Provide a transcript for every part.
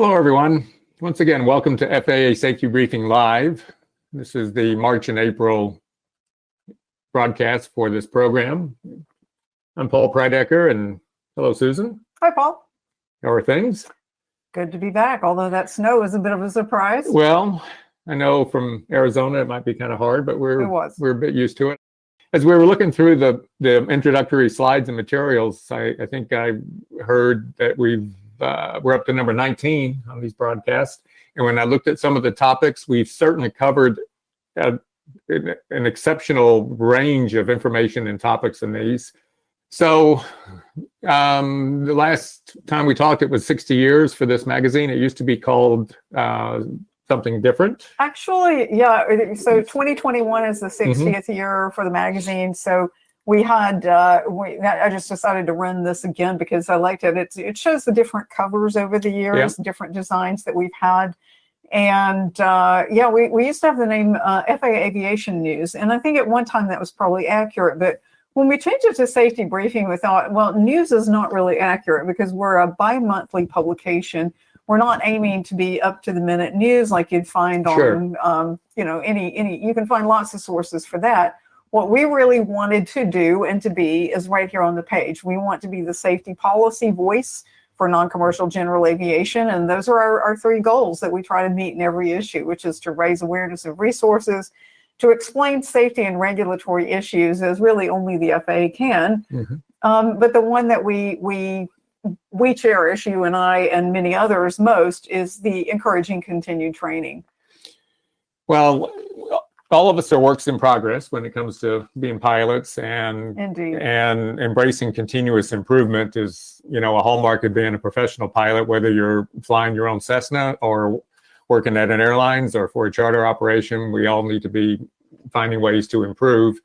Hello, everyone. Once again, welcome to FAA Safety Briefing Live. This is the March and April broadcast for this program. I'm Paul Prydecker, and hello, Susan. Hi, Paul. How are things? Good to be back, although that snow is a bit of a surprise. Well, I know from Arizona it might be kind of hard, but we're a bit used to it. As we were looking through the introductory slides and materials, I think I heard that we're up to number 19 on these broadcasts. And when I looked at some of the topics, we've certainly covered an exceptional range of information and topics in these. So the last time we talked, it was 60 years for this magazine. It used to be called something different. Actually, yeah. So 2021 is the 60th year for the magazine. So we had, I just decided to run this again because I liked it. It shows the different covers over the years, different designs that we've had. And we used to have the name FAA Aviation News. And I think at one time that was probably accurate. But when we changed it to Safety Briefing, we thought, well, news is not really accurate because we're a bi-monthly publication. We're not aiming to be up to the minute news like you'd find on, you can find lots of sources for that. What we really wanted to do and to be is right here on the page. We want to be the safety policy voice for non-commercial general aviation. And those are our three goals that we try to meet in every issue, which is to raise awareness of resources, to explain safety and regulatory issues as really only the FAA can. But the one that we cherish, you and I and many others most, is the encouraging continued training. Well, all of us are works in progress when it comes to being pilots, and embracing continuous improvement is, a hallmark of being a professional pilot, whether you're flying your own Cessna or working at an airlines or for a charter operation. We all need to be finding ways to improve,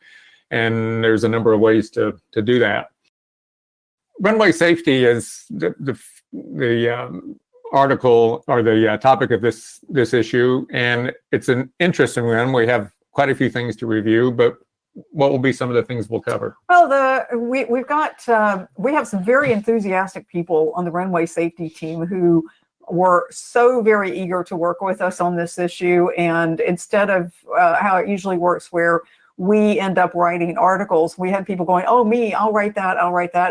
and there's a number of ways to do that. Runway safety is the article or the topic of this issue, and it's an interesting one. We have quite a few things to review, but what will be some of the things we'll cover? Well, we have some very enthusiastic people on the runway safety team who were so very eager to work with us on this issue. And instead of how it usually works, where we end up writing articles, we had people going, "Oh, me, I'll write that.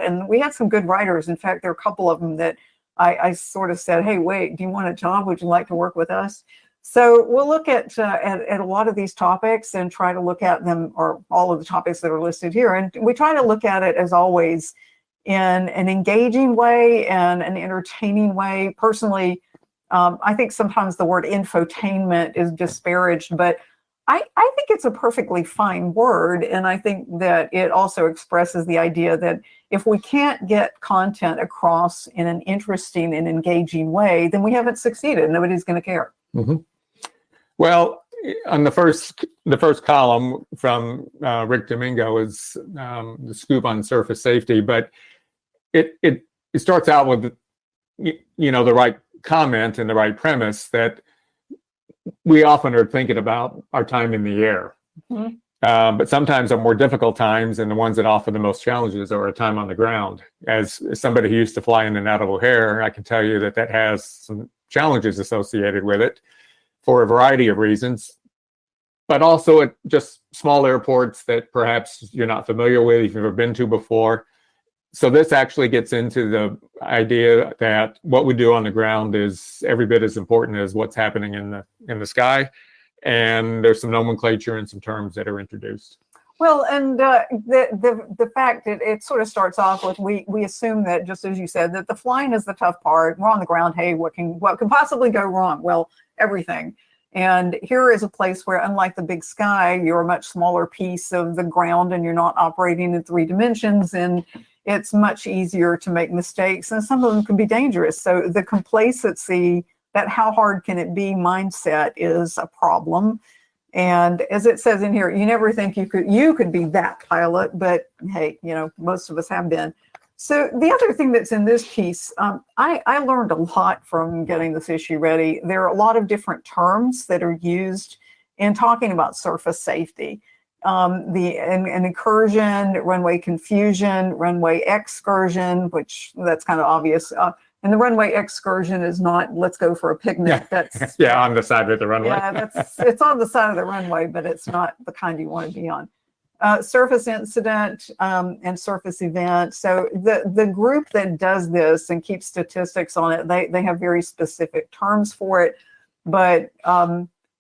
And we had some good writers. In fact, there are a couple of them that I sort of said, "Hey, wait, do you want a job? Would you like to work with us?" So we'll look at a lot of these topics and try to look at them, or all of the topics that are listed here. And we try to look at it, as always, in an engaging way and an entertaining way. Personally, I think sometimes the word infotainment is disparaged, but I think it's a perfectly fine word. And I think that it also expresses the idea that if we can't get content across in an interesting and engaging way, then we haven't succeeded. Nobody's going to care. Well, on the first column from Rick Domingo is the scoop on surface safety, but it starts out with the right comment and the right premise that we often are thinking about our time in the air. But sometimes our more difficult times and the ones that offer the most challenges are a time on the ground. As somebody who used to fly in and out of O'Hare, I can tell you that has some challenges associated with it for a variety of reasons, but also at just small airports that perhaps you're not familiar with, you've never been to before. So this actually gets into the idea that what we do on the ground is every bit as important as what's happening in the sky. And there's some nomenclature and some terms that are introduced. Well, and the fact that it sort of starts off with, we assume that, just as you said, that the flying is the tough part. We're on the ground. Hey, what can possibly go wrong? Well, everything. And here is a place where, unlike the big sky, you're a much smaller piece of the ground and you're not operating in 3 dimensions, and it's much easier to make mistakes, and some of them can be dangerous. So the complacency, that how hard can it be mindset, is a problem. And as it says in here, you never think you could be that pilot, but hey, most of us have been. So the other thing that's in this piece, I learned a lot from getting this issue ready. There are a lot of different terms that are used in talking about surface safety. An incursion, runway confusion, runway excursion, which that's kind of obvious. And the runway excursion is not, let's go for a picnic. That's yeah, on the side of the runway. yeah, it's on the side of the runway, but it's not the kind you want to be on. Surface incident and surface event. So the group that does this and keeps statistics on it, they have very specific terms for it. But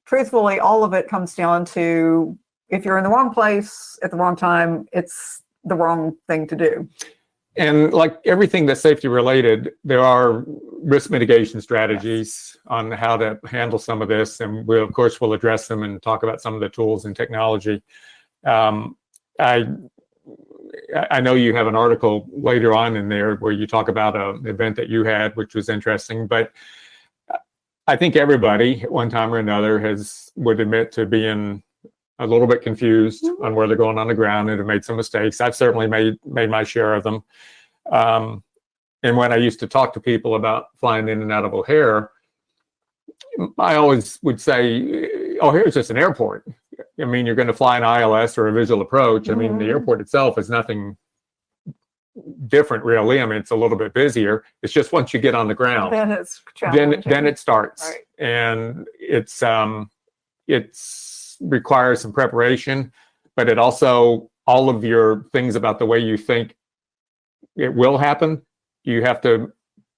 truthfully, all of it comes down to if you're in the wrong place at the wrong time, it's the wrong thing to do. And like everything that's safety related, there are risk mitigation strategies on how to handle some of this. And we'll, of course, we'll address them and talk about some of the tools and technology. I know you have an article later on in there where you talk about an event that you had, which was interesting, but I think everybody at one time or another would admit to being a little bit confused on where they're going on the ground and have made some mistakes. I've certainly made my share of them. And when I used to talk to people about flying in and out of O'Hare, I always would say, O'Hare is just an airport. I mean, you're going to fly an ILS or a visual approach. I mean, the airport itself is nothing different, really. I mean, it's a little bit busier. It's just once you get on the ground, Then it's challenging. then it starts, Right. and it's requires some preparation, but it also, all of your things about the way you think it will happen, you have to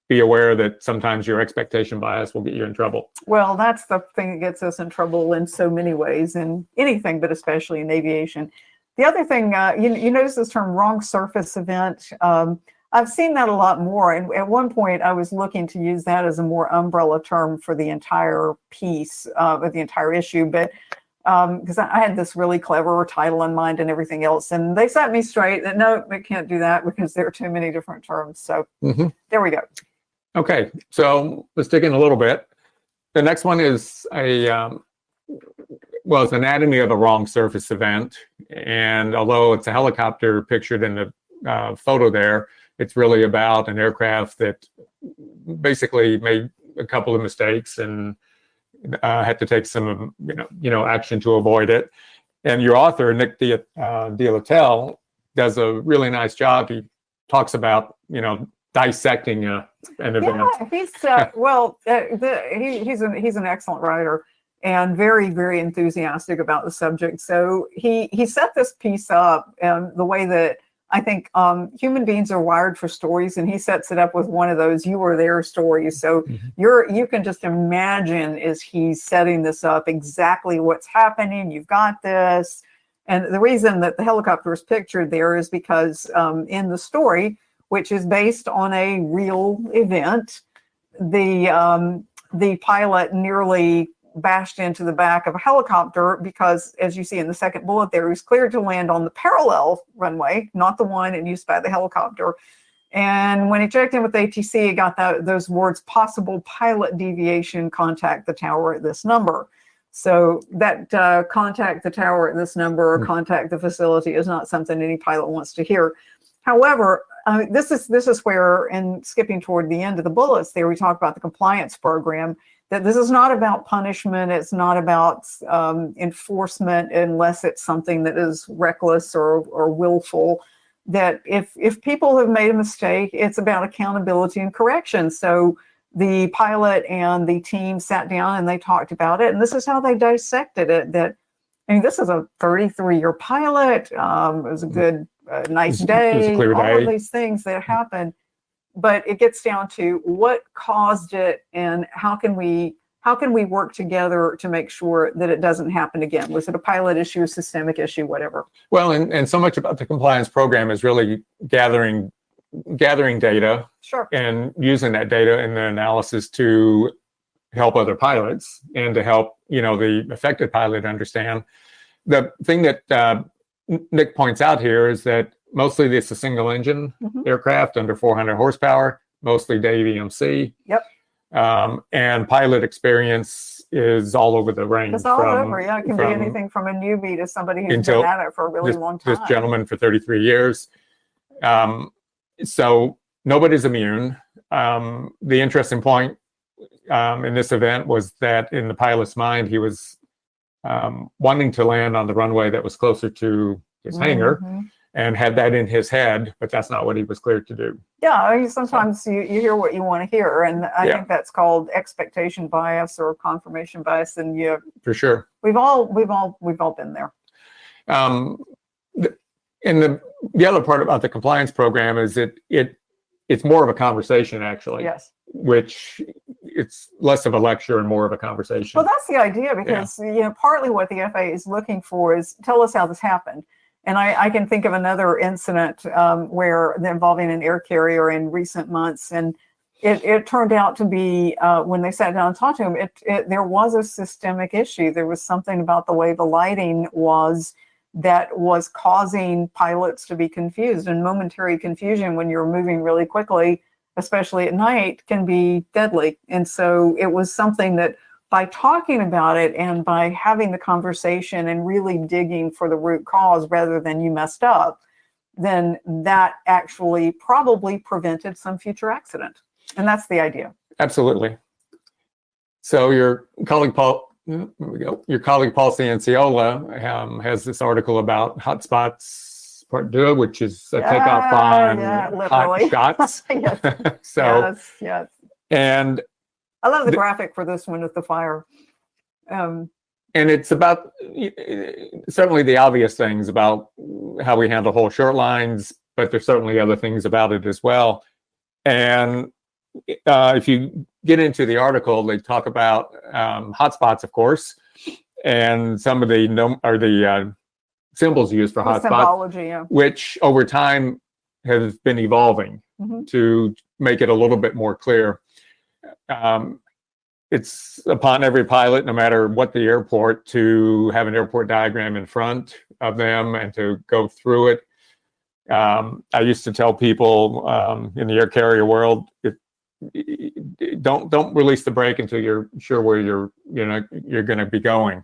be aware that sometimes your expectation bias will get you in trouble. Well, that's the thing that gets us in trouble in so many ways, in anything, but especially in aviation. The other thing, you notice this term wrong surface event. I've seen that a lot more. And at one point, I was looking to use that as a more umbrella term for the entire piece of the entire issue. But because I had this really clever title in mind and everything else. And they set me straight that, no, we can't do that because there are too many different terms. So there we go. Okay, so let's dig in a little bit. The next one is it's anatomy of a wrong surface event. And although it's a helicopter pictured in the photo there, it's really about an aircraft that basically made a couple of mistakes and had to take some, action to avoid it. And your author, Nick DeLaTelle, does a really nice job. He talks about, dissecting an event. Yeah, he's an excellent writer and very, very enthusiastic about the subject. So he set this piece up the way that I think human beings are wired for stories, and he sets it up with one of those "you were there" stories. So you can just imagine as he's setting this up exactly what's happening. You've got this, and the reason that the helicopter is pictured there is because in the story, which is based on a real event, the pilot nearly bashed into the back of a helicopter because, as you see in the second bullet there, he was cleared to land on the parallel runway, not the one in use by the helicopter. And when he checked in with ATC, he got those words, possible pilot deviation, contact the tower at this number. So that contact the tower at this number or contact the facility is not something any pilot wants to hear. However, this is where, and skipping toward the end of the bullets there, we talk about the compliance program, that this is not about punishment. It's not about enforcement unless it's something that is reckless or willful. That if people have made a mistake, it's about accountability and correction. So the pilot and the team sat down and they talked about it. And this is how they dissected it. This is a 33-year pilot. It was a good, nice day. It was a clear day. All of these things that happened. But it gets down to what caused it and how can we work together to make sure that it doesn't happen again? Was it a pilot issue, a systemic issue, whatever? Well, and so much about the compliance program is really gathering data, sure, and using that data in the analysis to help other pilots and to help the affected pilot understand. The thing that Nick points out here is that mostly it's a single engine aircraft under 400 horsepower, mostly Dave EMC. Yep. And pilot experience is all over the range. It's all over, yeah. It can be anything from a newbie to somebody who's been at it for a really long time. This gentleman for 33 years. So nobody's immune. The interesting point in this event was that in the pilot's mind, he was wanting to land on the runway that was closer to his hangar. and had that in his head, but that's not what he was cleared to do. Yeah, I mean, sometimes you hear what you want to hear, and I think that's called expectation bias or confirmation bias. And for sure, we've all been there. And the other part about the compliance program is it's more of a conversation, actually. Yes. Which it's less of a lecture and more of a conversation. Well, that's the idea, because partly what the FAA is looking for is tell us how this happened. And I can think of another incident where involving an air carrier in recent months, and it turned out to be when they sat down and talked to him, there was a systemic issue. There was something about the way the lighting was that was causing pilots to be confused, and momentary confusion when you're moving really quickly, especially at night, can be deadly. And so it was something that, by talking about it and by having the conversation and really digging for the root cause rather than you messed up, then that actually probably prevented some future accident. And that's the idea. Absolutely. So your colleague Paul Cianciola has this article about hotspots part 2, which is a takeoff on hot shots. Yes. So yes. And I love the graphic for this one with the fire. And it's about certainly the obvious things about how we handle whole short lines, but there's certainly other things about it as well. And if you get into the article, they talk about hotspots, of course, and some of the symbols used for hotspots, which over time has been evolving to make it a little bit more clear. It's upon every pilot, no matter what the airport, to have an airport diagram in front of them and to go through it. I used to tell people in the air carrier world, don't release the brake until you're sure where you're going to be going,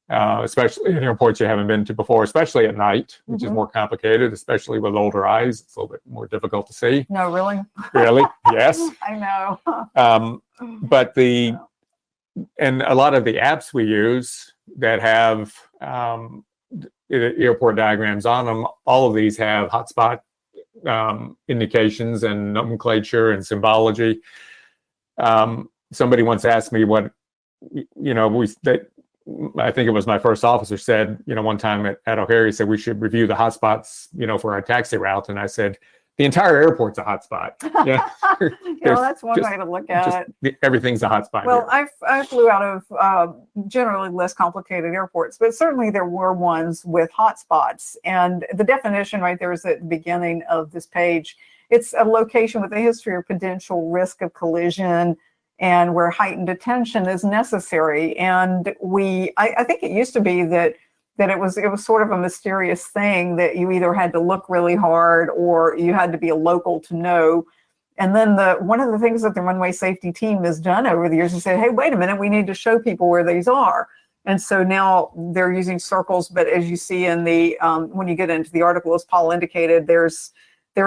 especially in airports you haven't been to before, especially at night, which is more complicated, especially with older eyes. It's a little bit more difficult to see. No, really? Really? Yes. I know. But and a lot of the apps we use that have airport diagrams on them, all of these have hotspot indications and nomenclature and symbology. Somebody once asked me what, I think it was my first officer said, one time at O'Hare, he said, we should review the hotspots, for our taxi route. And I said, the entire airport's a hotspot. Yeah, that's one way to look at it. Everything's a hotspot. Well, I flew out of generally less complicated airports, but certainly there were ones with hotspots. And the definition right there is at the beginning of this page. It's a location with a history of potential risk of collision and where heightened attention is necessary. And I think it used to be that it was sort of a mysterious thing that you either had to look really hard or you had to be a local to know. And then one of the things that the runway safety team has done over the years is say, hey, wait a minute, we need to show people where these are. And so now they're using circles, but as you see in the when you get into the article, as Paul indicated, there's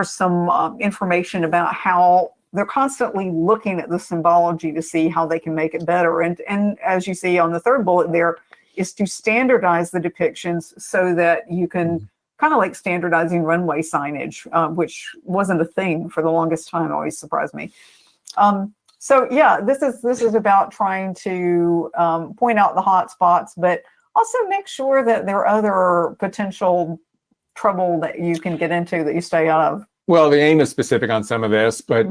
some information about how they're constantly looking at the symbology to see how they can make it better. And as you see on the third bullet there, is to standardize the depictions so that you can kind of like standardizing runway signage, which wasn't a thing for the longest time. Always surprised me. So yeah, this is about trying to point out the hot spots, but also make sure that there are other potential trouble that you can get into that you stay out of. Well, the aim is specific on some of this, but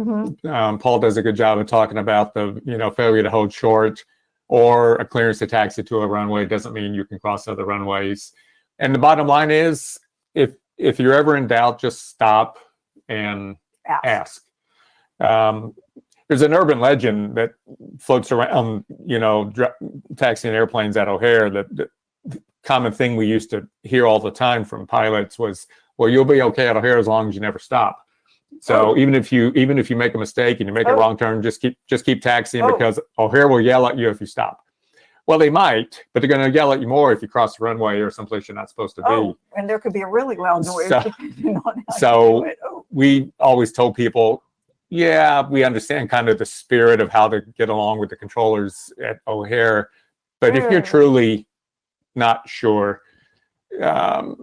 Paul does a good job of talking about the failure to hold short or a clearance to taxi to a runway doesn't mean you can cross other runways. And the bottom line is, if you're ever in doubt, just stop and ask. There's an urban legend that floats around, taxiing airplanes at O'Hare. The common thing we used to hear all the time from pilots was, well, you'll be okay at O'Hare as long as you never stop. So even if you make a mistake and you make a wrong turn, just keep taxiing because O'Hare will yell at you if you stop. Well, they might, but they're going to yell at you more if you cross the runway or someplace you're not supposed to be. And there could be a really loud noise. We always told people, yeah, we understand kind of the spirit of how to get along with the controllers at O'Hare, but if you're truly not sure,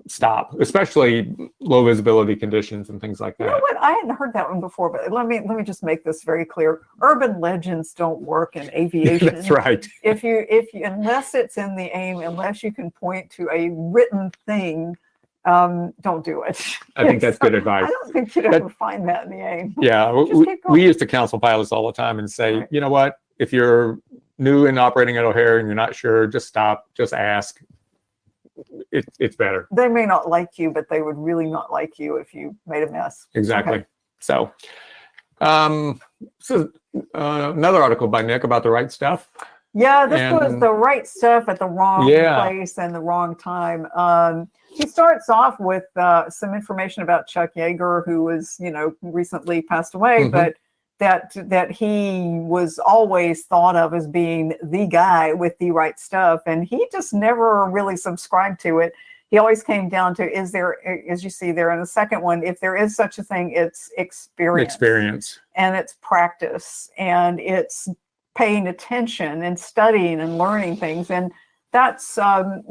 stop, especially low visibility conditions and things like that. You know what? I hadn't heard that one before, but let me just make this very clear. Urban legends don't work in aviation. That's right. If you unless it's in the AIM, unless you can point to a written thing, don't do it. I think that's good advice. I don't think you'd ever find that in the AIM. Yeah, we used to counsel pilots all the time and say, Right. you know what? If you're new in operating at O'Hare and you're not sure, just stop, just ask. It's better. They may not like you, but they would really not like you if you made a mess. Exactly. Okay. So, another article by Nick about the right stuff. Yeah, this was the right stuff at the wrong place and the wrong time. He starts off with some information about Chuck Yeager, who was, recently passed away, but that he was always thought of as being the guy with the right stuff, and he just never really subscribed to it. He always came down to, is there, as you see there in the second one, if there is such a thing, it's experience, and it's practice, and it's paying attention and studying and learning things. And that's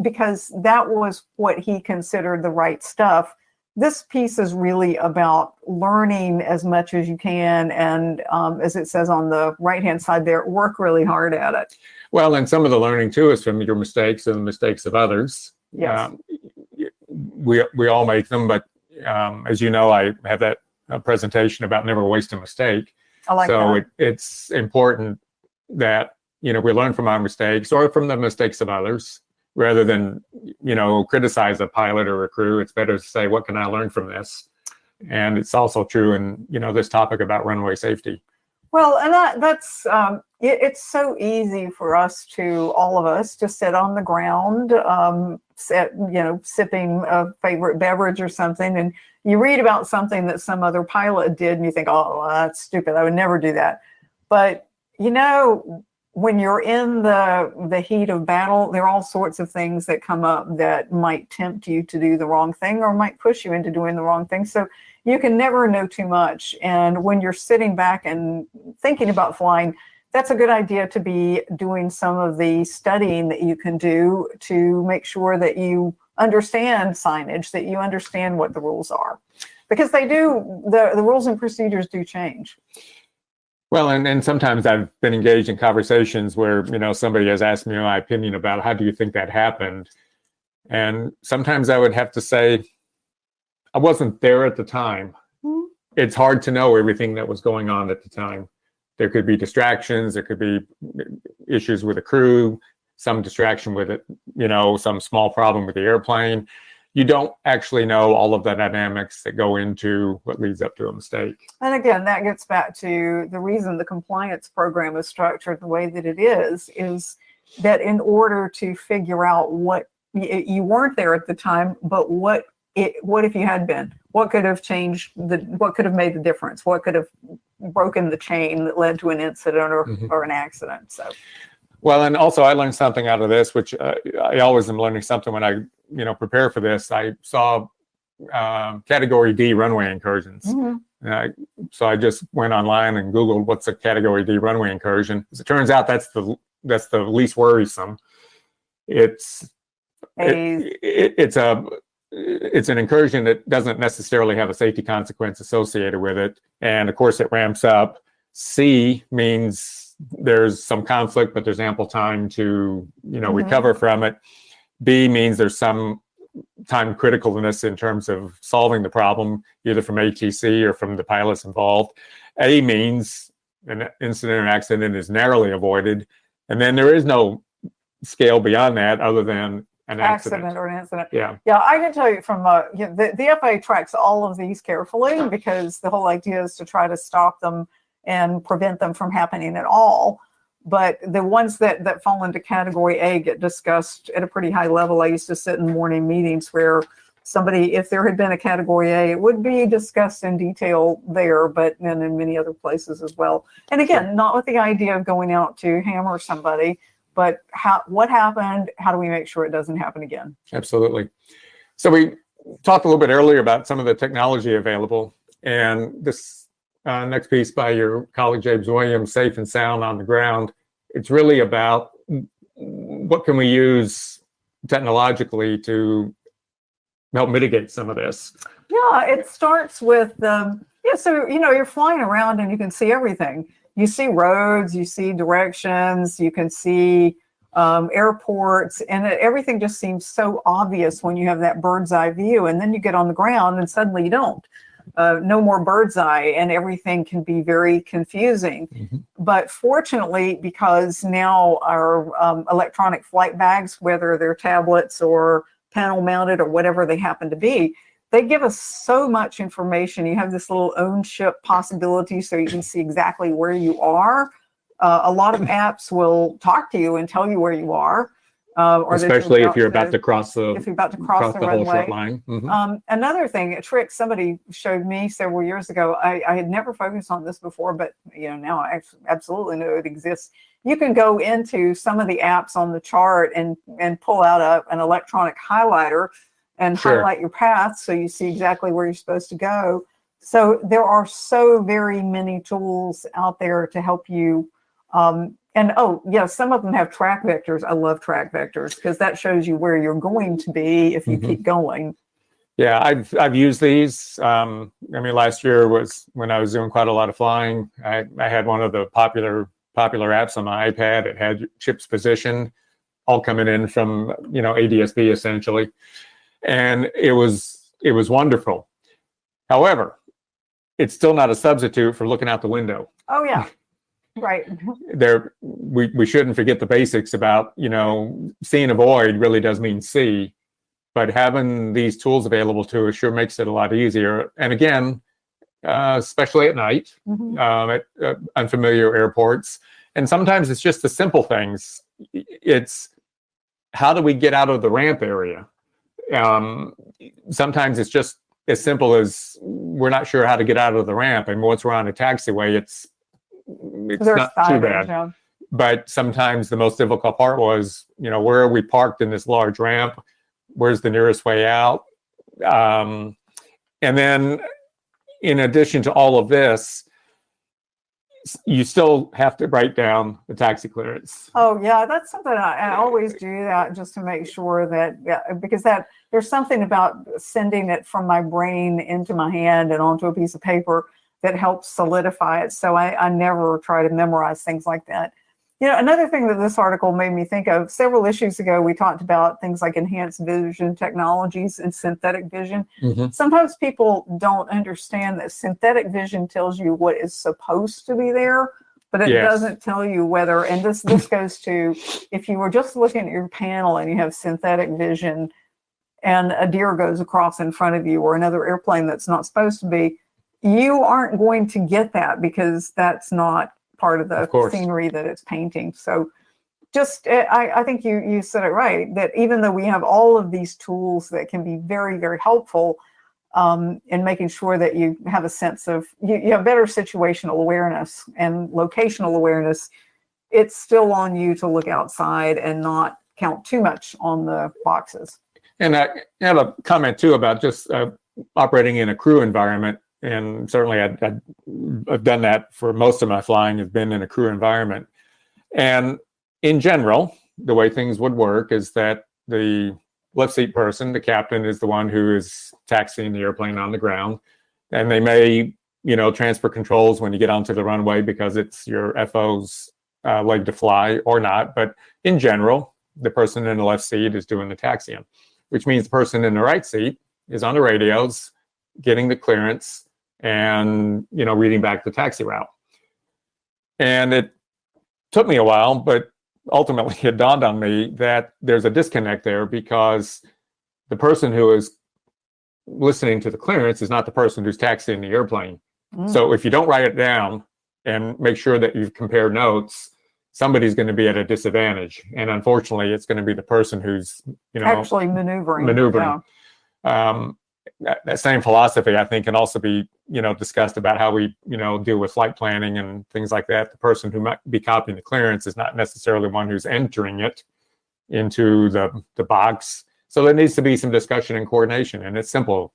because that was what he considered the right stuff. This piece is really about learning as much as you can, and as it says on the right-hand side there, work really hard at it. Well, and some of the learning too is from your mistakes and the mistakes of others. Yes. We all make them, but as you know, I have that presentation about never waste a mistake. I like so that. It's important that we learn from our mistakes or from the mistakes of others, rather than criticize a pilot or a crew. It's better to say, what can I learn from this? And it's also true in this topic about runway safety. Well, and that's it's so easy for us all of us to sit on the ground, sipping a favorite beverage or something, and you read about something that some other pilot did, and you think, oh, well, that's stupid, I would never do that. But when you're in the heat of battle, there are all sorts of things that come up that might tempt you to do the wrong thing or might push you into doing the wrong thing. So you can never know too much. And when you're sitting back and thinking about flying, that's a good idea to be doing some of the studying that you can do to make sure that you understand signage, that you understand what the rules are. Because they do, the rules and procedures do change. Well, and sometimes I've been engaged in conversations where, somebody has asked me my opinion about how do you think that happened? And sometimes I would have to say, I wasn't there at the time. Mm-hmm. It's hard to know everything that was going on at the time. There could be distractions, there could be issues with the crew, some distraction with it, some small problem with the airplane. You don't actually know all of the dynamics that go into what leads up to a mistake. And again, that gets back to the reason the compliance program is structured the way that it is that in order to figure out what you weren't there at the time, but what if you had been? What could have changed what could have made the difference? What could have broken the chain that led to an incident or an accident? So. Well, and also I learned something out of this, which I always am learning something when I, prepare for this. I saw Category D runway incursions. Mm-hmm. So I just went online and Googled what's a Category D runway incursion. As it turns out, that's the least worrisome. It's an incursion that doesn't necessarily have a safety consequence associated with it, and of course it ramps up. C means there's some conflict, but there's ample time to, recover from it. B means there's some time criticalness in terms of solving the problem, either from ATC or from the pilots involved. A means an incident or accident is narrowly avoided. And then there is no scale beyond that other than an accident or an incident. Yeah. I can tell you from the FAA tracks all of these carefully, because the whole idea is to try to stop them and prevent them from happening at all. But the ones that fall into Category A get discussed at a pretty high level. I used to sit in morning meetings where if there had been a Category A, it would be discussed in detail there, but then in many other places as well. And again, not with the idea of going out to hammer somebody, but what happened? How do we make sure it doesn't happen again? Absolutely. So we talked a little bit earlier about some of the technology available, and this next piece by your colleague James Williams, Safe and Sound on the Ground. It's really about what can we use technologically to help mitigate some of this? Yeah, it starts with so you're flying around and you can see everything. You see roads, you see directions, you can see airports, and everything just seems so obvious when you have that bird's eye view. And then you get on the ground and suddenly you don't. No more bird's eye, and everything can be very confusing. Mm-hmm. But fortunately, because now our electronic flight bags, whether they're tablets or panel mounted or whatever they happen to be, they give us so much information. You have this little own ship possibility, so you can see exactly where you are. A lot of apps will talk to you and tell you where you are. Or especially if you're about to cross the whole runway. short Line. Mm-hmm. Another thing, a trick somebody showed me several years ago, I had never focused on this before, but now I absolutely know it exists. You can go into some of the apps on the chart and pull out an electronic highlighter and highlight your path so you see exactly where you're supposed to go. So there are so very many tools out there to help you. And some of them have track vectors. I love track vectors because that shows you where you're going to be if you keep going. Yeah, I've used these. Last year was when I was doing quite a lot of flying. I had one of the popular apps on my iPad. It had ships positioned, all coming in from ADS-B essentially, and it was wonderful. However, it's still not a substitute for looking out the window. Oh yeah. Right. We shouldn't forget the basics about, seeing a void really does mean see, but having these tools available to us sure makes it a lot easier. And again, especially at night, at unfamiliar airports. And sometimes it's just the simple things. It's how do we get out of the ramp area? Sometimes it's just as simple as we're not sure how to get out of the ramp. And once we're on a taxiway, it's not too bad. Yeah. But sometimes the most difficult part was, where are we parked in this large ramp? Where's the nearest way out? And then in addition to all of this, you still have to write down the taxi clearance. Oh yeah, that's something I always do that just to make sure that, because there's something about sending it from my brain into my hand and onto a piece of paper that helps solidify it. So I never try to memorize things like that. Another thing that this article made me think of, several issues ago, we talked about things like enhanced vision technologies and synthetic vision. Mm-hmm. Sometimes people don't understand that synthetic vision tells you what is supposed to be there, but it doesn't tell you whether, and this goes to, if you were just looking at your panel and you have synthetic vision and a deer goes across in front of you or another airplane that's not supposed to be, you aren't going to get that because that's not part of the scenery that it's painting. So just, I think you said it right, that even though we have all of these tools that can be very, very helpful in making sure that you have a sense of, you have better situational awareness and locational awareness, it's still on you to look outside and not count too much on the boxes. And I have a comment too about just operating in a crew environment. And certainly I've done that for most of my flying, has been in a crew environment. And in general, the way things would work is that the left seat person, the captain, is the one who is taxiing the airplane on the ground. And they may, transfer controls when you get onto the runway because it's your FO's leg to fly or not. But in general, the person in the left seat is doing the taxiing, which means the person in the right seat is on the radios, getting the clearance, and reading back the taxi route. And it took me a while, but ultimately it dawned on me that there's a disconnect there because the person who is listening to the clearance is not the person who's taxiing the airplane. So if you don't write it down and make sure that you've compared notes, somebody's going to be at a disadvantage. And unfortunately, it's going to be the person who's actually maneuvering. Yeah. That same philosophy, I think, can also be, discussed about how we, deal with flight planning and things like that. The person who might be copying the clearance is not necessarily one who's entering it into the box. So there needs to be some discussion and coordination, and it's simple.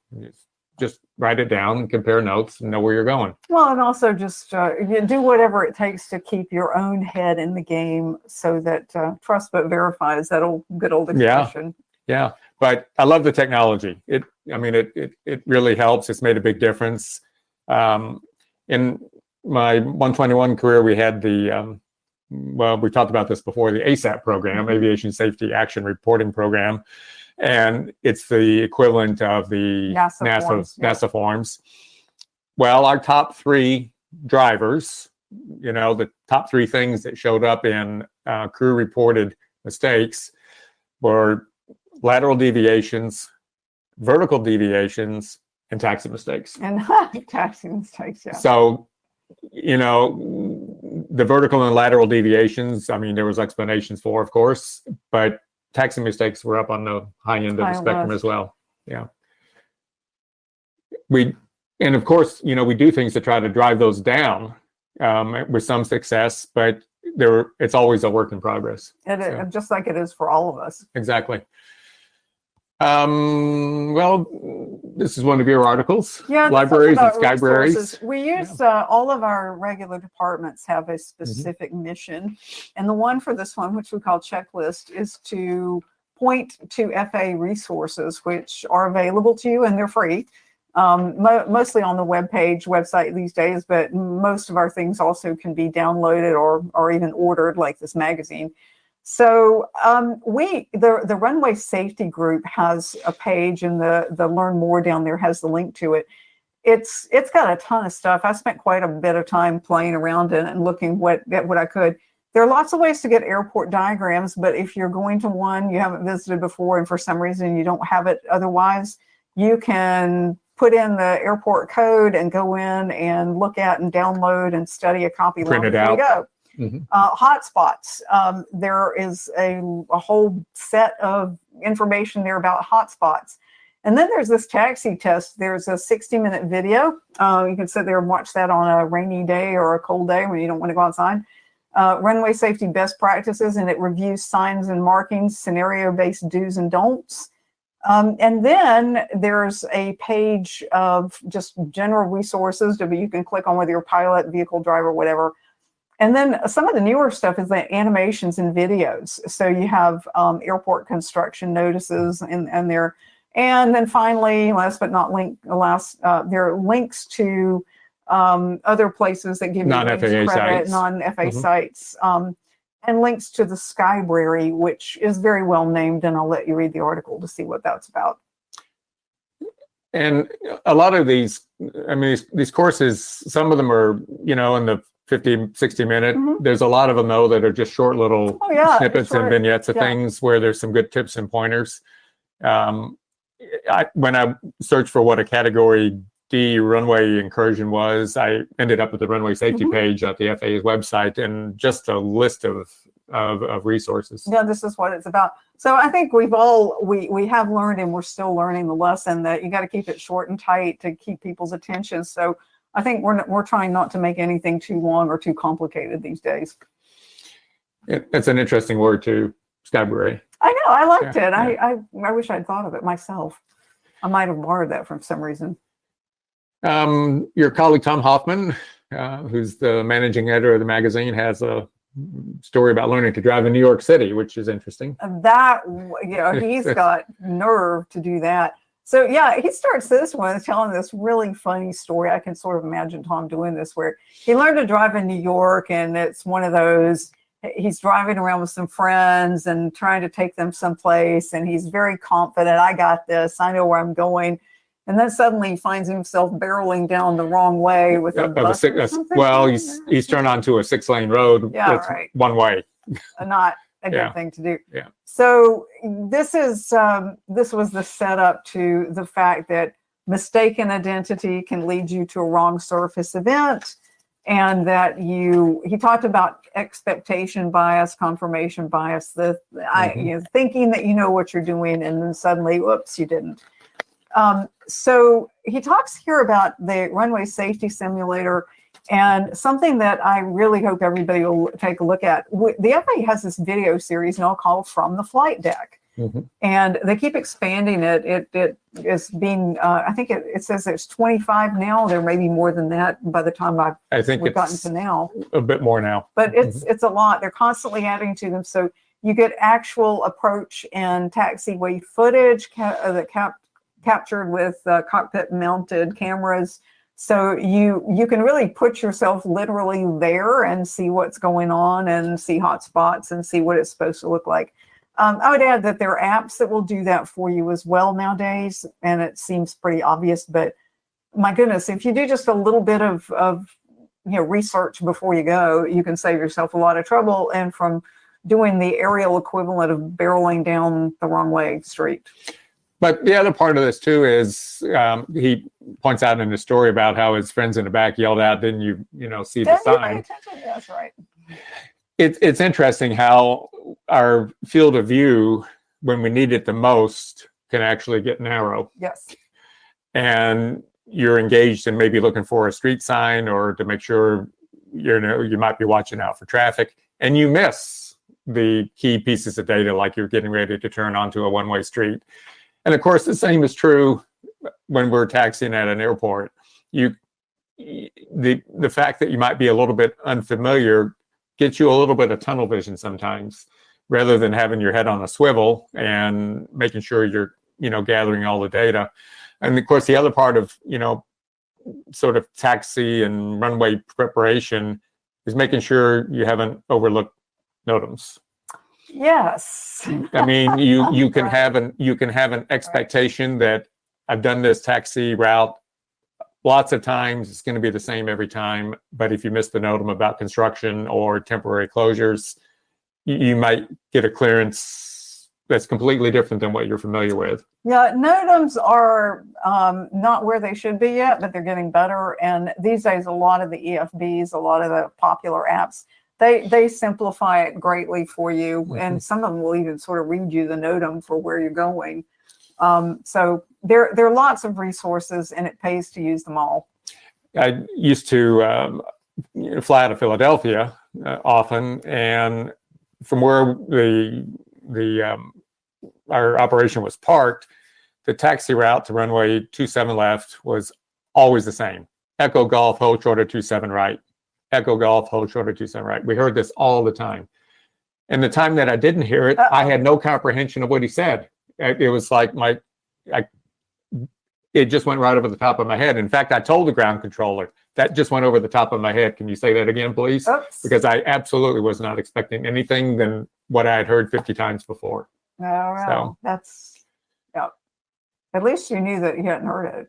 Just write it down and compare notes and know where you're going. Well, and also just do whatever it takes to keep your own head in the game so that trust but verify is that good old expression. Yeah. But I love the technology. I mean, it really helps. It's made a big difference. In my 121 career, we had well, we talked about this before, the ASAP program, Aviation Safety Action Reporting Program. And it's the equivalent of the NASA forms. Well, our top 3 drivers, the top 3 things that showed up in crew reported mistakes were lateral deviations, vertical deviations, and taxi mistakes. And taxi mistakes, yeah. So, the vertical and lateral deviations, I mean, there was explanations for, of course, but taxi mistakes were up on the high end of the spectrum as well. Yeah. And of course, we do things to try to drive those down with some success, but it's always a work in progress. Just like it is for all of us. Exactly. Well, this is one of your articles. Yeah, libraries and skybraries. We use all of our regular departments have a specific mission, and the one for this one, which we call checklist, is to point to FAA resources which are available to you, and they're free. Mostly on the website these days, but most of our things also can be downloaded or even ordered, like this magazine. So the Runway Safety Group has a page, and the Learn More down there has the link to it. It's got a ton of stuff. I spent quite a bit of time playing around in it and looking at what I could. There are lots of ways to get airport diagrams, but if you're going to one you haven't visited before and for some reason you don't have it otherwise, you can put in the airport code and go in and look at and download and study a copy. Print it out. There you go. Hotspots. There is a whole set of information there about hotspots. And then there's this taxi test. There's a 60-minute video. You can sit there and watch that on a rainy day or a cold day when you don't want to go outside. Runway safety best practices, and it reviews signs and markings, scenario-based do's and don'ts. And then there's a page of just general resources that you can click on, whether you're a pilot, vehicle driver, whatever. And then some of the newer stuff is the animations and videos. So you have airport construction notices in there. And then finally, last but not least, there are links to other places that give you non-FAA sites, non-FAA sites, and links to the Skybrary, which is very well named. And I'll let you read the article to see what that's about. And a lot of these, I mean, these courses, some of them are, in the 50, 60 minute. There's a lot of them, though, that are just short little snippets and vignettes of things where there's some good tips and pointers. When I searched for what a Category D runway incursion was, I ended up at the runway safety page at the FAA's website, and just a list of resources. Yeah, this is what it's about. So I think we have learned, and we're still learning the lesson that you got to keep it short and tight to keep people's attention. So I think we're trying not to make anything too long or too complicated these days. It's an interesting word too, Skybrary. I know, I liked it. I wish I'd thought of it myself. I might have borrowed that from some reason. Your colleague Tom Hoffman, who's the managing editor of the magazine, has a story about learning to drive in New York City, which is interesting. That, he's got nerve to do that. So yeah, he starts this one telling this really funny story. I can sort of imagine Tom doing this, where he learned to drive in New York, and it's one of those, he's driving around with some friends and trying to take them someplace, and he's very confident. I got this. I know where I'm going. And then suddenly he finds himself barreling down the wrong way with a bus. Well, he's turned onto a 6-lane road. That's one way. Not a good thing to do. Yeah. So this was the setup to the fact that mistaken identity can lead you to a wrong surface event, and that he talked about expectation bias, confirmation bias, thinking that you know what you're doing, and then suddenly, whoops, you didn't. So he talks here about the runway safety simulator, and something that I really hope everybody will take a look at. The FAA has this video series now called From the Flight Deck. And they keep expanding it. It is being, I think it says there's 25 now. There may be more than that by the time we've gotten to now. A bit more now. But it's a lot. They're constantly adding to them. So You get actual approach and taxiway footage captured with cockpit mounted cameras. So you can really put yourself literally there and see what's going on and see hot spots and see what it's supposed to look like. I would add that there are apps that will do that for you as well nowadays, and it seems pretty obvious, but my goodness, if you do just a little bit of research before you go, you can save yourself a lot of trouble and from doing the aerial equivalent of barreling down the runway street. But the other part of this too is he points out in the story about how his friends in the back yelled out, "Didn't you see the sign?" That's right. It's interesting how our field of view, when we need it the most, can actually get narrow. Yes. And you're engaged in maybe looking for a street sign or to make sure you might be watching out for traffic, and you miss the key pieces of data, like you're getting ready to turn onto a one-way street. And of course, the same is true when we're taxiing at an airport. The fact that you might be a little bit unfamiliar gets you a little bit of tunnel vision sometimes, rather than having your head on a swivel and making sure you're gathering all the data. And of course, the other part of sort of taxi and runway preparation is making sure you haven't overlooked NOTAMs. Yes. I mean, you can Right. have an expectation that I've done this taxi route lots of times. It's going to be the same every time. But if you miss the NOTAM about construction or temporary closures, you might get a clearance that's completely different than what you're familiar with. Yeah, NOTAMs are not where they should be yet, but they're getting better. And these days, a lot of the EFBs, a lot of the popular apps, they simplify it greatly for you. Mm-hmm. And some of them will even sort of read you the NOTAM for where you're going. So there are lots of resources, and it pays to use them all. I used to fly out of Philadelphia often, and from where our operation was parked, the taxi route to runway 27 left was always the same. Echo Golf, hold short of 27 right. Echo Golf, hold short of 27 right. We heard this all the time. And the time that I didn't hear it, I had no comprehension of what he said. It was like it just went right over the top of my head. In fact, I told the ground controller, that just went over the top of my head. Can you say that again, please? Oops. Because I absolutely was not expecting anything than what I had heard 50 times before. Oh, well, that's, yeah. At least you knew that you hadn't heard it.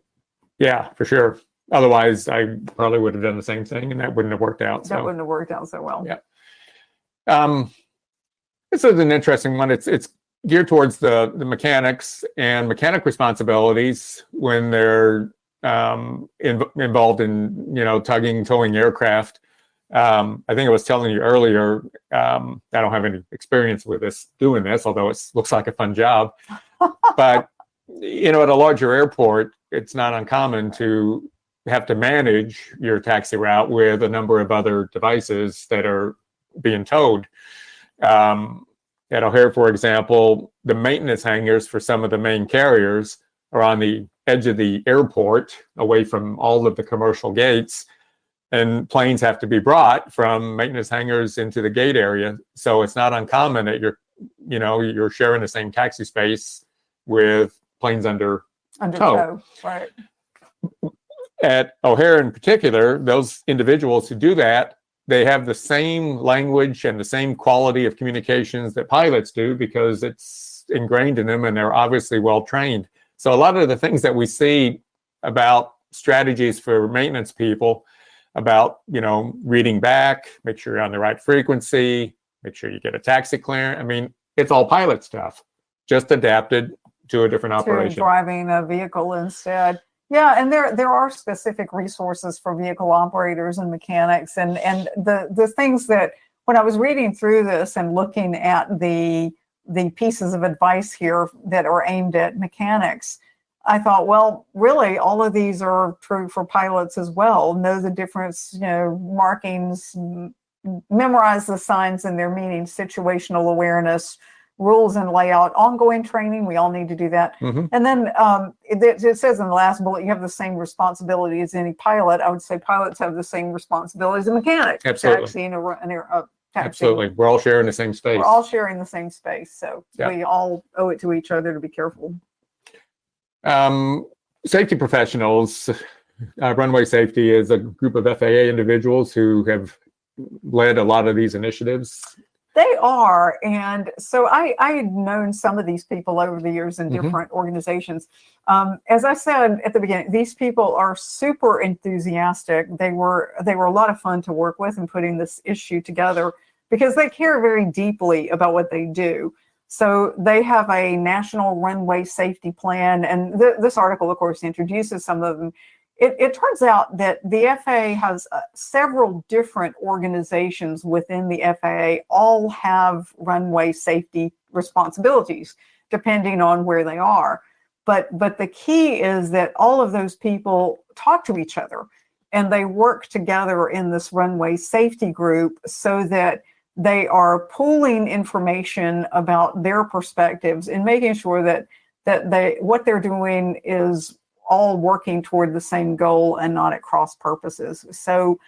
Yeah, for sure. Otherwise, I probably would have done the same thing, and that wouldn't have worked out. That wouldn't have worked out so well. Yeah. This is an interesting one. It's geared towards the mechanics and mechanic responsibilities when they're involved in tugging, towing aircraft. I think I was telling you earlier, I don't have any experience with doing this, although it looks like a fun job. But at a larger airport, it's not uncommon to have to manage your taxi route with a number of other devices that are being towed. At O'Hare, for example, the maintenance hangars for some of the main carriers are on the edge of the airport, away from all of the commercial gates, and planes have to be brought from maintenance hangars into the gate area. So it's not uncommon that you're sharing the same taxi space with planes under tow. Right. At O'Hare in particular, those individuals who do that, they have the same language and the same quality of communications that pilots do because it's ingrained in them and they're obviously well trained. So a lot of the things that we see about strategies for maintenance people, about reading back, make sure you're on the right frequency, make sure you get a taxi clearance. I mean, it's all pilot stuff, just adapted to a different operation. To driving a vehicle instead. Yeah, and there are specific resources for vehicle operators and mechanics, and the things that when I was reading through this and looking at the pieces of advice here that are aimed at mechanics, I thought, well, really, all of these are true for pilots as well. Know the difference, markings, memorize the signs and their meaning, situational awareness, rules and layout, ongoing training. We all need to do that. Mm-hmm. And then it says in the last bullet, you have the same responsibility as any pilot. I would say pilots have the same responsibility as a mechanic. Absolutely. Taxiing taxiing. Absolutely. We're all sharing the same space. We're all sharing the same space, so Yeah. we all owe it to each other to be careful. Safety professionals, runway safety is a group of FAA individuals who have led a lot of these initiatives. They are, and so I had known some of these people over the years in different organizations. As I said at the beginning, these people are super enthusiastic. They were a lot of fun to work with in putting this issue together because they care very deeply about what they do. So they have a national runway safety plan, and this article, of course, introduces some of them. It turns out that the FAA has several different organizations within the FAA, all have runway safety responsibilities, depending on where they are. But the key is that all of those people talk to each other, and they work together in this runway safety group so that they are pooling information about their perspectives and making sure that what they're doing is all working toward the same goal and not at cross purposes. So,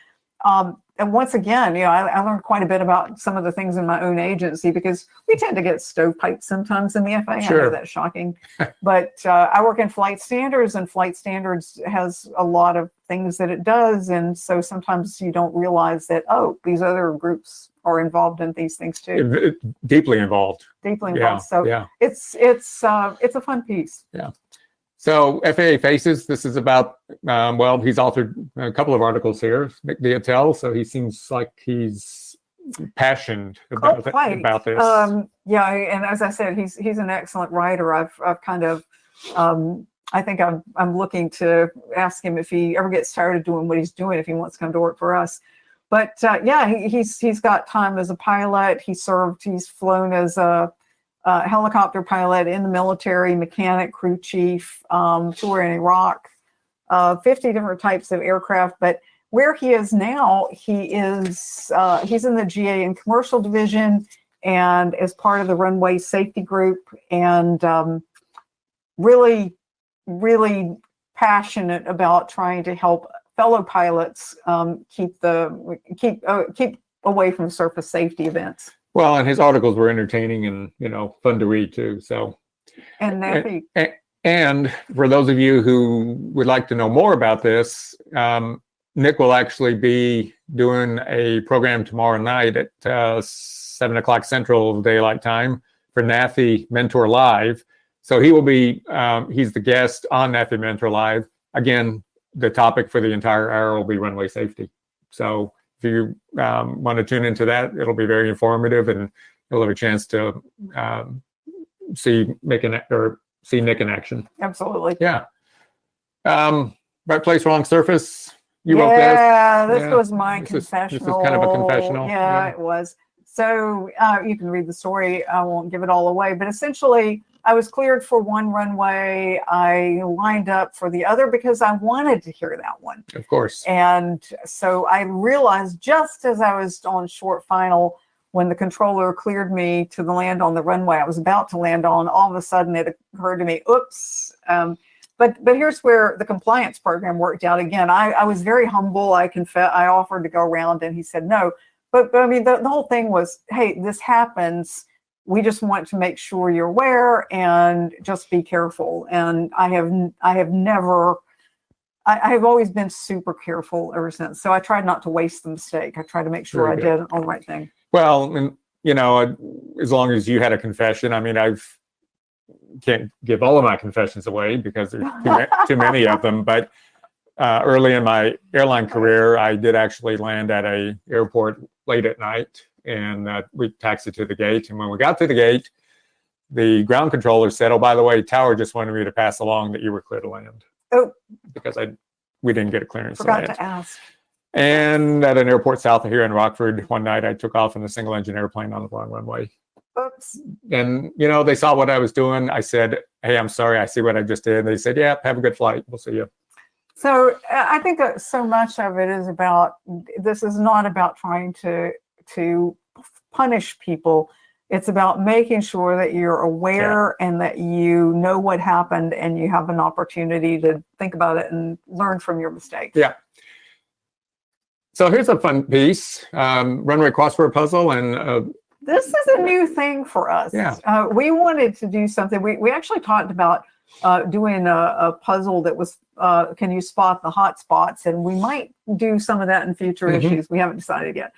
and once again, I learned quite a bit about some of the things in my own agency because we tend to get stovepiped sometimes in the FAA. Sure. I know that's shocking, but I work in flight standards, and flight standards has a lot of things that it does. And so sometimes you don't realize that, oh, these other groups are involved in these things too. Deeply involved. Deeply involved. So yeah. It's a fun piece. Yeah. So FAA Faces, this is about, well, he's authored a couple of articles here, Nick Diotel, so he seems like he's passionate about this. Yeah, and as I said, he's an excellent writer. I've kind of, I think I'm looking to ask him if he ever gets tired of doing what he's doing, if he wants to come to work for us. But yeah, he's got time as a pilot. He's flown as a helicopter pilot in the military, mechanic, crew chief, tour in Iraq, 50 different types of aircraft. But where he is now, he's in the GA and commercial division and as part of the runway safety group, and really, really passionate about trying to help fellow pilots keep away from surface safety events. Well, and his articles were entertaining and, fun to read too. So, and for those of you who would like to know more about this, Nick will actually be doing a program tomorrow night at 7 o'clock Central Daylight Time for NAFI Mentor Live. So he will be, he's the guest on NAFI Mentor Live. Again, the topic for the entire hour will be runway safety. So if you want to tune into that, it'll be very informative, and you'll have a chance to see Nick in action. Absolutely. Yeah. Right place, wrong surface. You wrote this. Yeah, this was my confessional. This is kind of a confessional. Yeah, it was. So you can read the story. I won't give it all away, but essentially, I was cleared for one runway. I lined up for the other because I wanted to hear that one. Of course. And so I realized just as I was on short final, when the controller cleared me to land on the runway I was about to land on, all of a sudden it occurred to me, oops. But here's where the compliance program worked out again. I was very humble. I offered to go around, and he said no. But I mean, the whole thing was, hey, this happens. We just want to make sure you're aware and just be careful. And I have always been super careful ever since. So I tried not to waste the mistake. I tried to make sure I did all the right thing. Well, and as long as you had a confession, I mean, can't give all of my confessions away because there's too many of them. But early in my airline career, I did actually land at an airport late at night, and we taxied to the gate. And when we got to the gate, the ground controller said, "Oh, by the way, Tower just wanted me to pass along that you were clear to land." Oh, because we didn't get a clearance. Forgot to ask. And at an airport south of here in Rockford, one night I took off in a single engine airplane on the wrong runway. Oops. And they saw what I was doing. I said, "Hey, I'm sorry. I see what I just did." They said, "Yeah, have a good flight. We'll see you." So I think that so much of it is about, this is not about trying to punish people. It's about making sure that you're aware and that you know what happened and you have an opportunity to think about it and learn from your mistakes. Yeah. So here's a fun piece, runway crossword puzzle, and this is a new thing for us. Yeah. We wanted to do something. We actually talked about doing a puzzle that was, can you spot the hot spots? And we might do some of that in future issues. We haven't decided yet.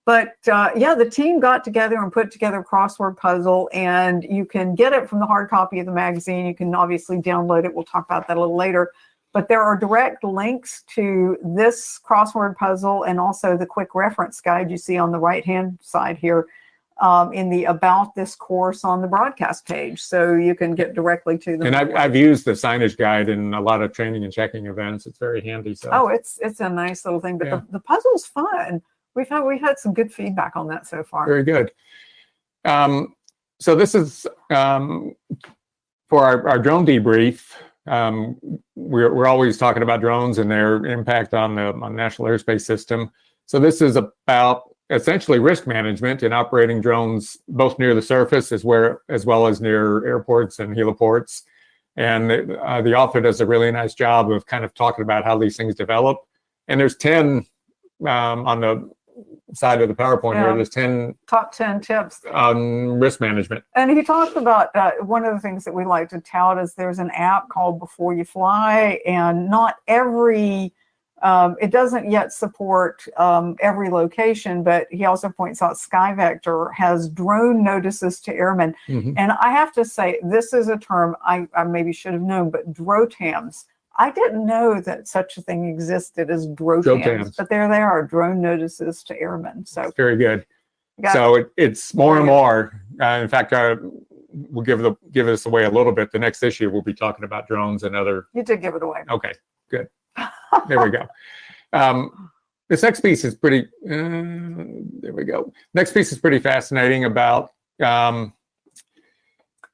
But yeah, the team got together and put together a crossword puzzle, and you can get it from the hard copy of the magazine. You can obviously download it. We'll talk about that a little later. But there are direct links to this crossword puzzle and also the quick reference guide you see on the right-hand side here in the About This course on the broadcast page. So you can get directly to them. And I've used the signage guide in a lot of training and checking events. It's very handy. So. Oh, it's a nice little thing. But Yeah. the puzzle's fun. We've had some good feedback on that so far. Very good. So this is for our drone debrief. We're always talking about drones and their impact on the national airspace system. So this is about essentially risk management in operating drones both near the surface as well as near airports and heliports. And the author does a really nice job of kind of talking about how these things develop. And there's 10 on the side of the PowerPoint here. There's 10 top 10 tips on risk management. And he talked about one of the things that we like to tout is there's an app called Before You Fly, and not every it doesn't yet support every location, but he also points out SkyVector has drone notices to airmen. And I have to say, this is a term I maybe should have known, but DROTAMs. I didn't know that such a thing existed as DROTAMs, but there they are, drone notices to airmen. So very good. So it's more and more. In fact, we'll give this away a little bit. The next issue we'll be talking about drones and other. You did give it away. Okay, good. There we go. This next piece is pretty. There we go. Next piece is pretty fascinating about.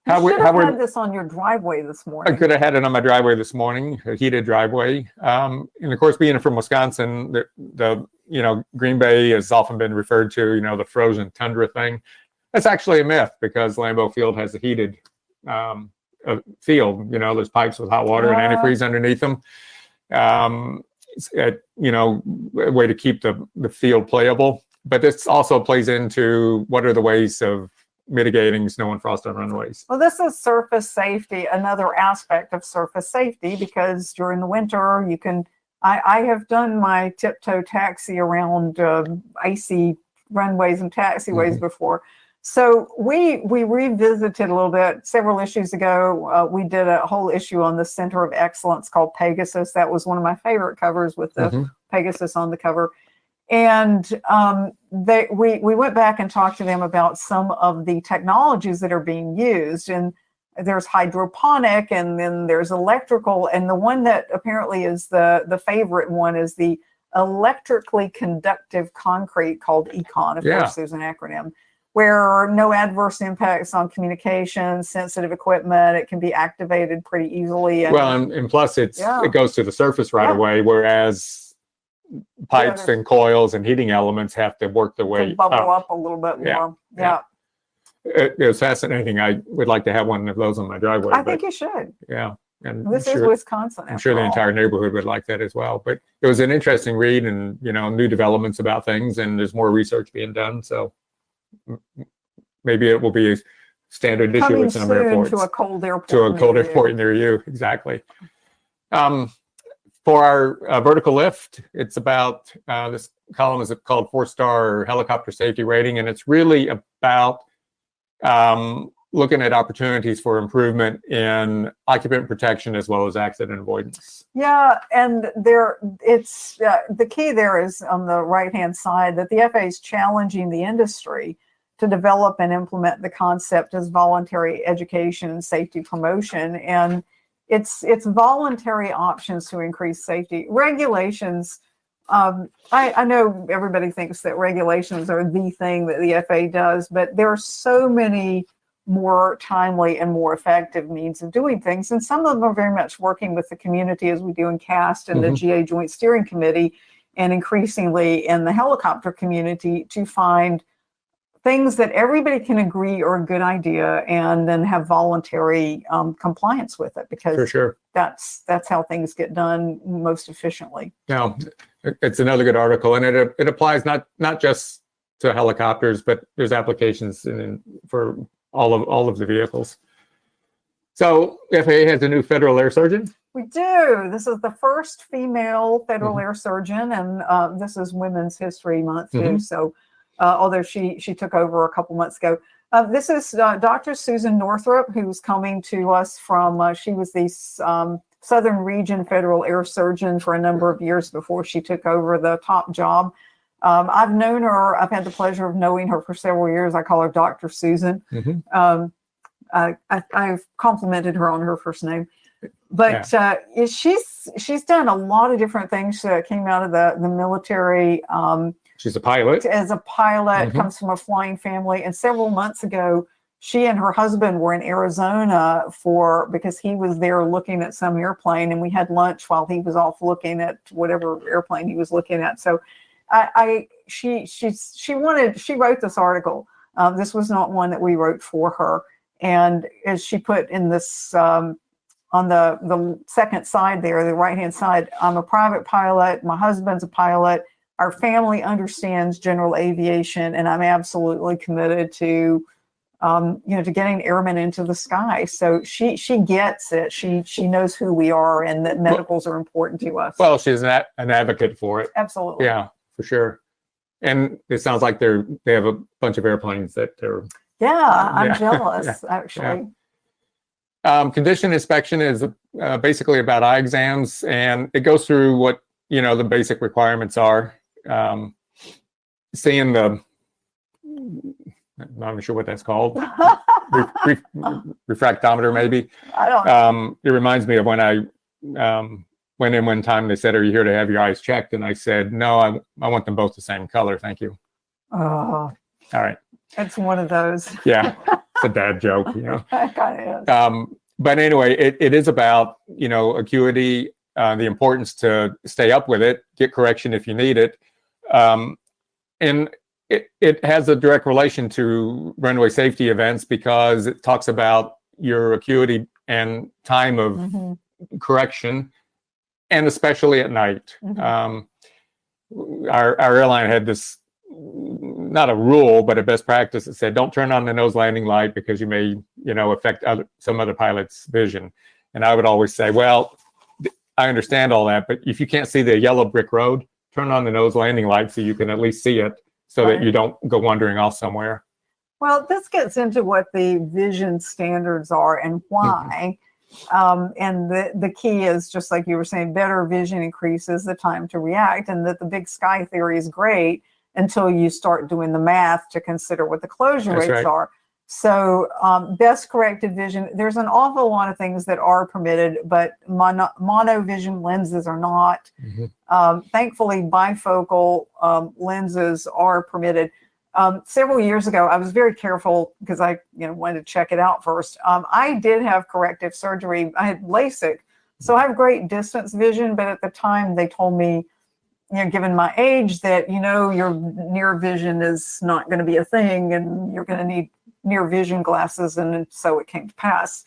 How we had this on your driveway this morning. I could have had it on my driveway this morning, a heated driveway. And of course, being from Wisconsin, the Green Bay has often been referred to, the frozen tundra thing. That's actually a myth because Lambeau Field has a heated field. There's pipes with hot water and antifreeze underneath them. A way to keep the field playable. But this also plays into what are the ways of mitigating snow and frost on runways. Well, this is surface safety, another aspect of surface safety, because during the winter you can, I have done my tiptoe taxi around icy runways and taxiways before. So we revisited a little bit several issues ago. We did a whole issue on the Center of Excellence called Pegasus. That was one of my favorite covers with the Pegasus on the cover. And we went back and talked to them about some of the technologies that are being used. And there's hydroponic, and then there's electrical. And the one that apparently is the favorite one is the electrically conductive concrete, called ECON. Of course, there's an acronym, where no adverse impacts on communication, sensitive equipment. It can be activated pretty easily. And plus it goes to the surface right away, whereas pipes and coils and heating elements have to work their way bubble up a little bit more. It was fascinating. I would like to have one of those on my driveway. I think you should. Yeah. And this is Wisconsin. I'm sure the entire neighborhood would like that as well. But it was an interesting read, and new developments about things, and there's more research being done. So maybe it will be a standard issue at some airports. To a cold airport. To a cold airport near you, exactly. For our vertical lift, it's about, this column is called 4-star helicopter safety rating, and it's really about looking at opportunities for improvement in occupant protection as well as accident avoidance. Yeah, and the key there is on the right-hand side that the FAA is challenging the industry to develop and implement the concept as voluntary education and safety promotion. And it's voluntary options to increase safety. Regulations, I know everybody thinks that regulations are the thing that the FAA does, but there are so many more timely and more effective means of doing things. And some of them are very much working with the community, as we do in CAST and the GA Joint Steering Committee, and increasingly in the helicopter community, to find things that everybody can agree are a good idea, and then have voluntary compliance with it, because For sure. that's how things get done most efficiently. Now, it's another good article, and it applies not just to helicopters, but there's applications for all of the vehicles. So FAA has a new federal air surgeon. We do. This is the first female federal air surgeon, and this is Women's History Month too. So, although she took over a couple months ago, this is Dr. Susan Northrup, who's coming to us from. She was the Southern Region Federal Air Surgeon for a number of years before she took over the top job. I've known her. I've had the pleasure of knowing her for several years. I call her Dr. Susan. I've complimented her on her first name. But she's done a lot of different things. She came out of the military. She's a pilot. As a pilot, comes from a flying family. And several months ago, she and her husband were in Arizona because he was there looking at some airplane, and we had lunch while he was off looking at whatever airplane he was looking at. So she wrote this article. This was not one that we wrote for her. And as she put in this, on the second side there, the right-hand side, I'm a private pilot. My husband's a pilot. Our family understands general aviation, and I'm absolutely committed to, to getting airmen into the sky. So she gets it. She knows who we are, and that medicals are important to us. Well, she's an advocate for it. Absolutely. Yeah, for sure. And it sounds like they have a bunch of airplanes that they're. Yeah, I'm jealous, actually. Yeah. Condition inspection is basically about eye exams, and it goes through what, the basic requirements are. Seeing I'm not even sure what that's called. Refractometer, maybe. I don't know. It reminds me of when I went in one time, they said, "Are you here to have your eyes checked?" And I said, "No, I want them both the same color. Thank you." Oh. All right. It's one of those. Yeah, it's a dad joke, It kind of is. But anyway, it is about, acuity, the importance to stay up with it, get correction if you need it. And it has a direct relation to runway safety events, because it talks about your acuity and time of correction, and especially at night. Our airline had this, not a rule, but a best practice that said, don't turn on the nose landing light because you may, affect some other pilot's vision. And I would always say, well, I understand all that, but if you can't see the yellow brick road, turn on the nose landing light so you can at least see it, so that you don't go wandering off somewhere. Well, this gets into what the vision standards are and why. And the key is, just like you were saying, better vision increases the time to react, and that the big sky theory is great until you start doing the math to consider what the closure rates are. So best corrected vision, there's an awful lot of things that are permitted, but monovision lenses are not. Thankfully, bifocal lenses are permitted. Several years ago, I was very careful because I wanted to check it out first. I did have corrective surgery. I had LASIK, so I have great distance vision, but at the time they told me, given my age, that, your near vision is not going to be a thing, and you're going to need near vision glasses. And so it came to pass.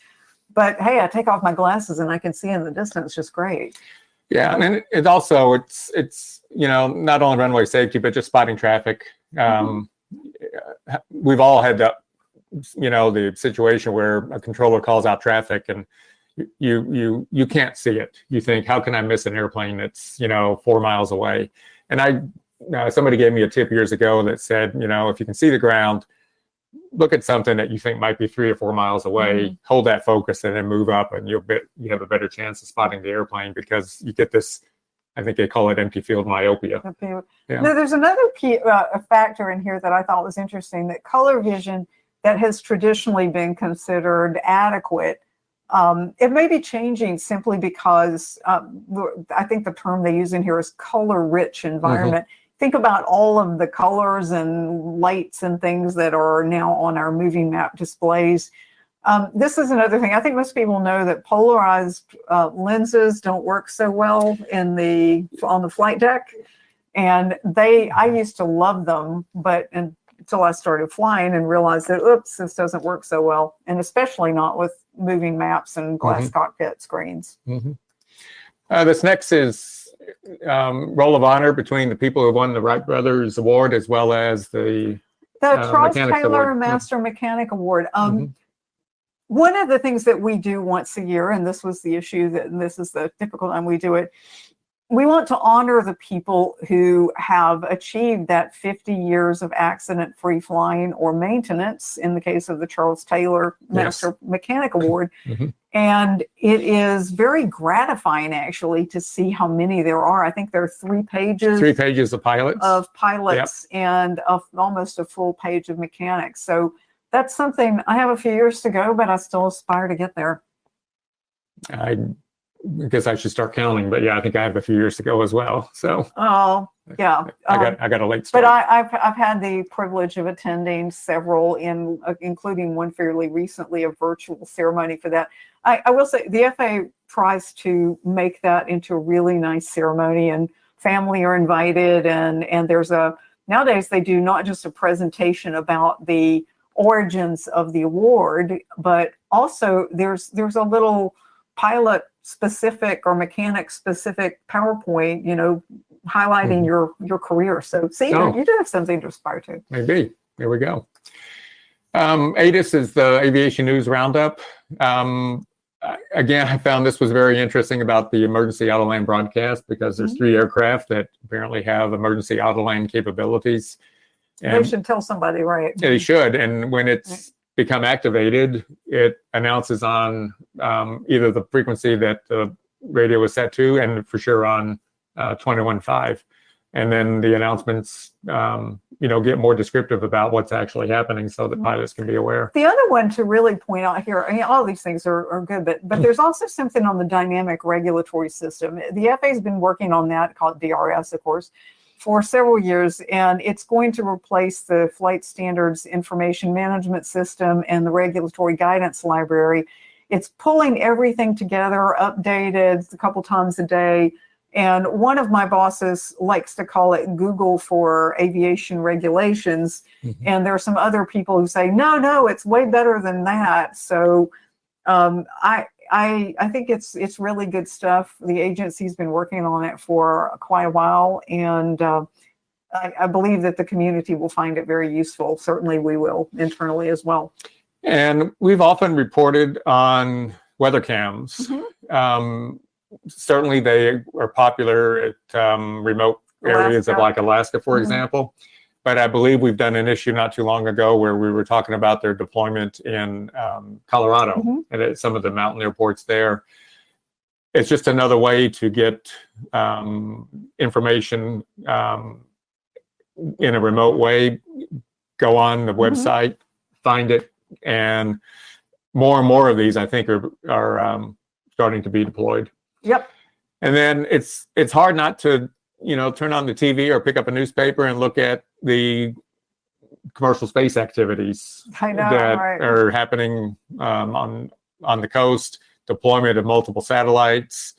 But hey, I take off my glasses and I can see in the distance just great. Yeah, and it also, it's not only runway safety, but just spotting traffic. We've all had the situation where a controller calls out traffic and you can't see it. You think, how can I miss an airplane that's 4 miles away? And somebody gave me a tip years ago that said, if you can see the ground, look at something that you think might be 3 or 4 miles away, hold that focus, and then move up, and you have a better chance of spotting the airplane, because you get this, I think they call it empty field myopia. Yeah. Now, there's another factor in here that I thought was interesting, that color vision that has traditionally been considered adequate, it may be changing simply because I think the term they use in here is color-rich environment. Think about all of the colors and lights and things that are now on our moving map displays. This is another thing. I think most people know that polarized lenses don't work so well on the flight deck, and I used to love them, but until I started flying and realized that, oops, this doesn't work so well. And especially not with moving maps and glass cockpit screens. This next is roll of honor between the people who won the Wright Brothers Award as well as the Charles Mechanics Taylor Award. Master Mechanic Award. One of the things that we do once a year, and this was the issue, and this is the typical time we do it, we want to honor the people who have achieved that 50 years of accident-free flying or maintenance, in the case of the Charles Taylor Master Mechanic Award. And it is very gratifying, actually, to see how many there are. I think there are 3 pages. 3 pages of pilots. And almost a full page of mechanics. So that's something, I have a few years to go, but I still aspire to get there. I guess I should start counting, but yeah, I think I have a few years to go as well. So I got a late start. But I've had the privilege of attending several, including one fairly recently, a virtual ceremony for that. I will say the FAA tries to make that into a really nice ceremony, and family are invited, and there's nowadays they do not just a presentation about the origins of the award, but also there's a little pilot specific or mechanic specific PowerPoint, highlighting your career. So see, you do have something to aspire to. Maybe. There we go. ATIS is the Aviation News Roundup. Again, I found this was very interesting about the emergency auto-land broadcast, because there's 3 aircraft that apparently have emergency auto-land capabilities. And they should tell somebody, right? They should. And when it's become activated, it announces on either the frequency that the radio was set to, and for sure on 21.5. And then the announcements, get more descriptive about what's actually happening, so that pilots can be aware. The other one to really point out here, I mean, all these things are good, but there's also something on the dynamic regulatory system. The FAA has been working on that, called DRS, of course, for several years, and it's going to replace the Flight Standards Information Management System and the Regulatory Guidance Library. It's pulling everything together, updated a couple times a day. And one of my bosses likes to call it Google for aviation regulations. And there are some other people who say, no, it's way better than that. So I think it's really good stuff. The agency's been working on it for quite a while, and I believe that the community will find it very useful. Certainly we will internally as well. And we've often reported on weather cams. Certainly they are popular at remote areas of like Alaska, for example. But I believe we've done an issue not too long ago where we were talking about their deployment in Colorado and at some of the mountain airports there. It's just another way to get information in a remote way. Go on the website, find it, and more of these, I think, are starting to be deployed. Yep. And then it's hard not to turn on the TV or pick up a newspaper and look at the commercial space activities that are happening on the coast, deployment of multiple satellites.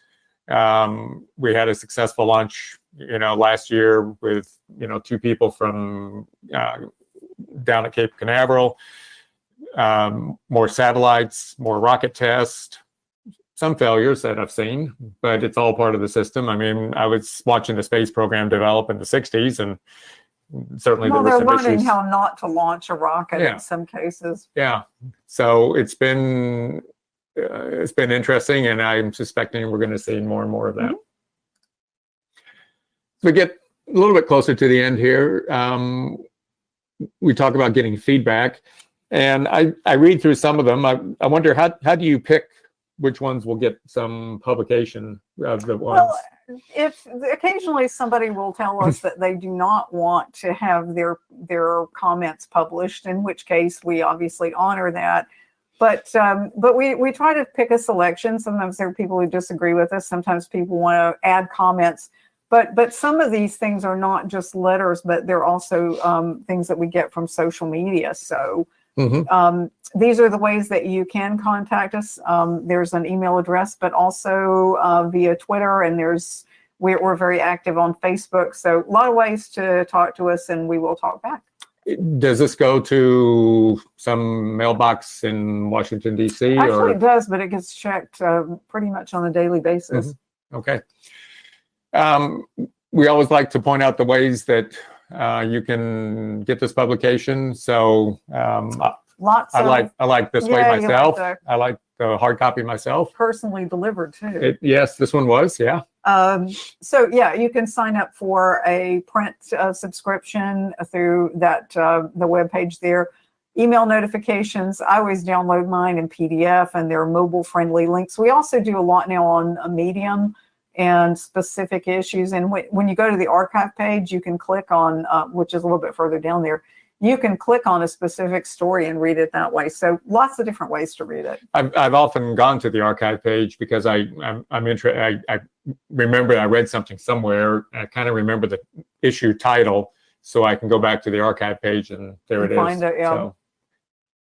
We had a successful launch, last year with, 2 people from down at Cape Canaveral, more satellites, more rocket tests. Some failures that I've seen, but it's all part of the system. I mean, I was watching the space program develop in the 60s, and certainly there were some issues. They're learning how not to launch a rocket in some cases. Yeah. So it's been interesting, and I'm suspecting we're going to see more and more of that. We get a little bit closer to the end here. We talk about getting feedback, and I read through some of them. I wonder, how do you pick which ones will get some publication of the ones? Well, if occasionally somebody will tell us that they do not want to have their comments published, in which case we obviously honor that. But we try to pick a selection. Sometimes there are people who disagree with us. Sometimes people want to add comments. But some of these things are not just letters, but they're also things that we get from social media. So these are the ways that you can contact us. There's an email address, but also via Twitter, and we're very active on Facebook. So a lot of ways to talk to us, and we will talk back. Does this go to some mailbox in Washington, D.C.? Actually, it does, but it gets checked pretty much on a daily basis. Okay. We always like to point out the ways that you can get this publication. So I like this way myself. I like the hard copy myself. Personally delivered too. Yes, this one was, yeah. So yeah, you can sign up for a print subscription through that the webpage there. Email notifications, I always download mine in PDF, and they're mobile friendly links. We also do a lot now on a Medium and specific issues. And when you go to the archive page, you can click on, which is a little bit further down there, you can click on a specific story and read it that way. So lots of different ways to read it. I've often gone to the archive page because I'm interested. I remember I read something somewhere. I kind of remember the issue title, so I can go back to the archive page and there it is. Find it, yeah.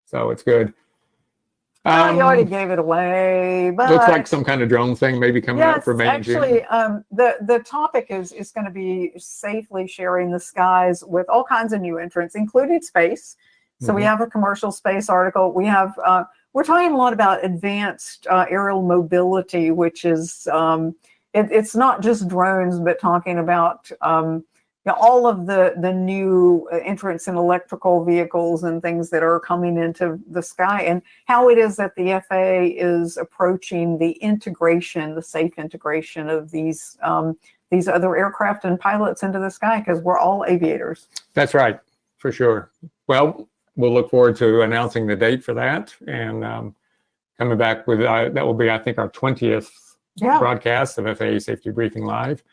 So it's good. You already gave it away, but looks like some kind of drone thing maybe coming out for May and June. Actually, the topic is going to be safely sharing the skies with all kinds of new entrants, including space. So we have a commercial space article. We have we're talking a lot about advanced aerial mobility, which is it's not just drones, but talking about all of the new entrants in electrical vehicles and things that are coming into the sky, and how it is that the FAA is approaching the integration, the safe integration of these other aircraft and pilots into the sky, because we're all aviators. That's right, for sure. Well, we'll look forward to announcing the date for that, and coming back with that will be, I think, our 20th broadcast of FAA Safety Briefing Live.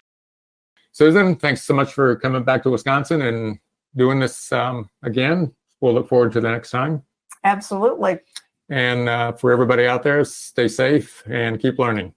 Susan, thanks so much for coming back to Wisconsin and doing this again. We'll look forward to the next time. Absolutely. And for everybody out there, stay safe and keep learning.